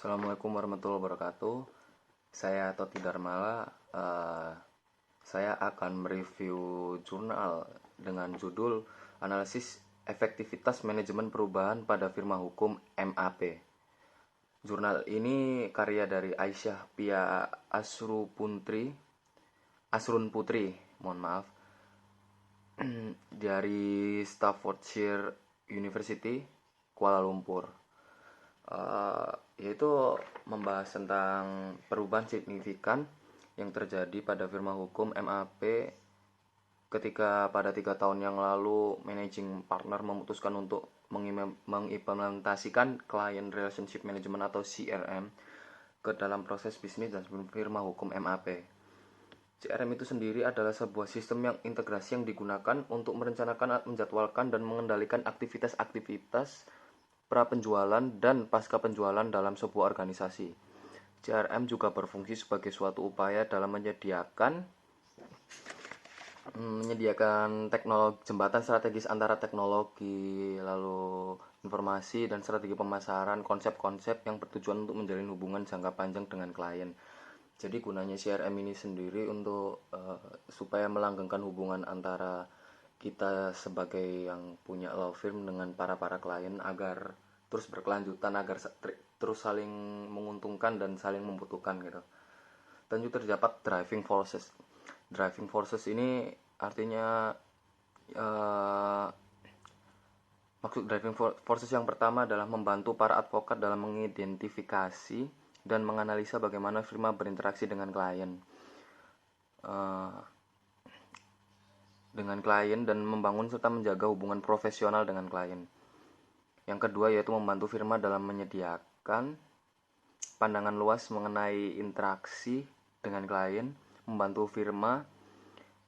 Assalamualaikum warahmatullahi wabarakatuh. Saya Toti Darmala. Saya akan mereview jurnal dengan judul Analisis Efektivitas Manajemen Perubahan pada Firma Hukum MAP. Jurnal ini karya dari Aisyah Pia Asrun Putri, mohon maaf, dari Staffordshire University, Kuala Lumpur. Yaitu membahas tentang perubahan signifikan yang terjadi pada firma hukum MAP ketika pada 3 tahun yang lalu managing partner memutuskan untuk mengimplementasikan client relationship management atau CRM ke dalam proses bisnis dan firma hukum MAP. CRM itu sendiri adalah sebuah sistem yang integrasi yang digunakan untuk merencanakan, menjadwalkan, dan mengendalikan aktivitas-aktivitas pra-penjualan dan pasca penjualan dalam sebuah organisasi. CRM juga berfungsi sebagai suatu upaya dalam menyediakan teknologi jembatan strategis antara teknologi, lalu informasi, dan strategi pemasaran, konsep-konsep yang bertujuan untuk menjalin hubungan jangka panjang dengan klien. Jadi gunanya CRM ini sendiri untuk supaya melanggengkan hubungan antara kita sebagai yang punya law firm dengan para klien agar terus berkelanjutan, agar terus saling menguntungkan dan saling membutuhkan gitu. Dan juga terdapat driving forces. Driving forces ini artinya maksud driving forces yang pertama adalah membantu para advokat dalam mengidentifikasi dan menganalisa bagaimana firma berinteraksi dengan klien dan membangun serta menjaga hubungan profesional dengan klien. Yang kedua yaitu membantu firma dalam menyediakan pandangan luas mengenai interaksi dengan klien, membantu firma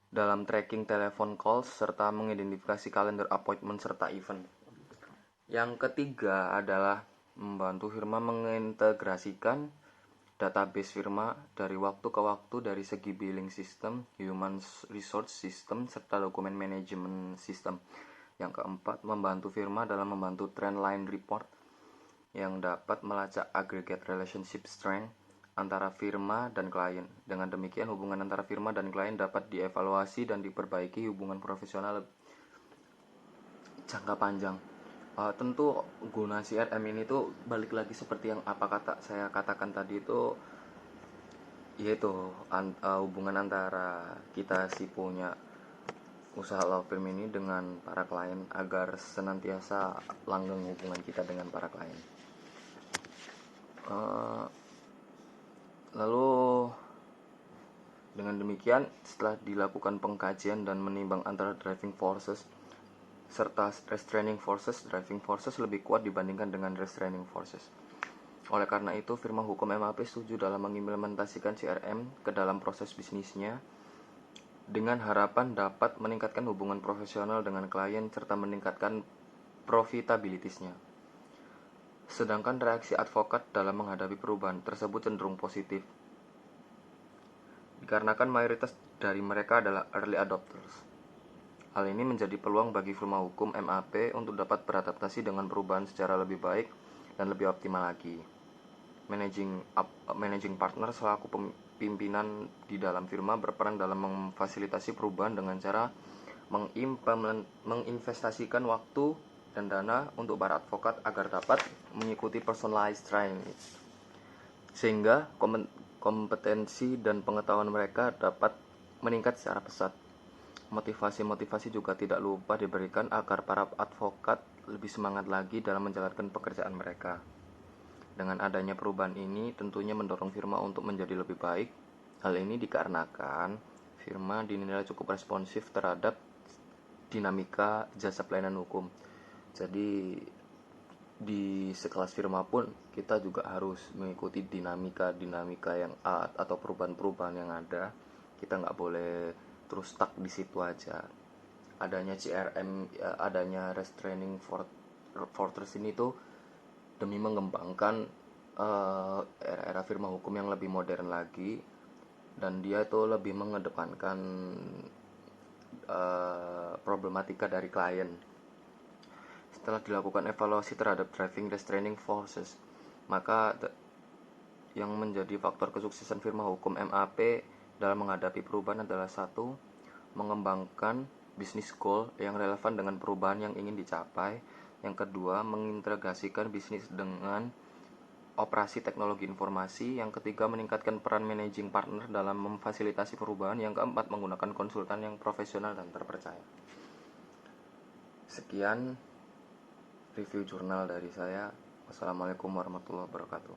dalam tracking telepon calls serta mengidentifikasi kalender appointment serta event. Yang ketiga adalah membantu firma mengintegrasikan database firma dari waktu ke waktu dari segi billing system, human resource system, serta dokumen management system. Yang keempat, membantu firma dalam membantu trend line report yang dapat melacak aggregate relationship strength antara firma dan klien. Dengan demikian, hubungan antara firma dan klien dapat dievaluasi dan diperbaiki hubungan profesional jangka panjang. Tentu guna CRM ini tuh balik lagi seperti yang saya katakan tadi itu, yaitu hubungan antara kita si punya usaha law firm ini dengan para klien agar senantiasa langgeng hubungan kita dengan para klien. Lalu dengan demikian, setelah dilakukan pengkajian dan menimbang antara driving forces serta restraining forces, driving forces lebih kuat dibandingkan dengan restraining forces. Oleh karena itu, firma hukum MAP setuju dalam mengimplementasikan CRM ke dalam proses bisnisnya dengan harapan dapat meningkatkan hubungan profesional dengan klien serta meningkatkan profitabilitasnya. Sedangkan reaksi advokat dalam menghadapi perubahan tersebut cenderung positif, dikarenakan mayoritas dari mereka adalah early adopters. Hal ini menjadi peluang bagi firma hukum MAP untuk dapat beradaptasi dengan perubahan secara lebih baik dan lebih optimal lagi. Managing partner selaku pimpinan di dalam firma berperan dalam memfasilitasi perubahan dengan cara menginvestasikan waktu dan dana untuk para advokat agar dapat mengikuti personalized training, sehingga kompetensi dan pengetahuan mereka dapat meningkat secara pesat. Motivasi juga tidak lupa diberikan agar para advokat lebih semangat lagi dalam menjalankan pekerjaan mereka. Dengan adanya perubahan ini tentunya mendorong firma untuk menjadi lebih baik. Hal ini dikarenakan firma dinilai cukup responsif terhadap dinamika jasa pelayanan hukum. Jadi di sekelas firma pun kita juga harus mengikuti dinamika yang atau perubahan-perubahan yang ada. Kita nggak boleh terus stuck di situ aja. Adanya CRM, adanya restraining fortress ini tuh demi mengembangkan era firma hukum yang lebih modern lagi, dan dia itu lebih mengedepankan problematika dari klien. Setelah dilakukan evaluasi terhadap driving restraining forces, maka yang menjadi faktor kesuksesan firma hukum MAP dalam menghadapi perubahan adalah: 1. Mengembangkan bisnis goal yang relevan dengan perubahan yang ingin dicapai. Yang kedua, mengintegrasikan bisnis dengan operasi teknologi informasi. Yang ketiga, meningkatkan peran managing partner dalam memfasilitasi perubahan. Yang keempat, menggunakan konsultan yang profesional dan terpercaya. Sekian review jurnal dari saya. Wassalamualaikum warahmatullahi wabarakatuh.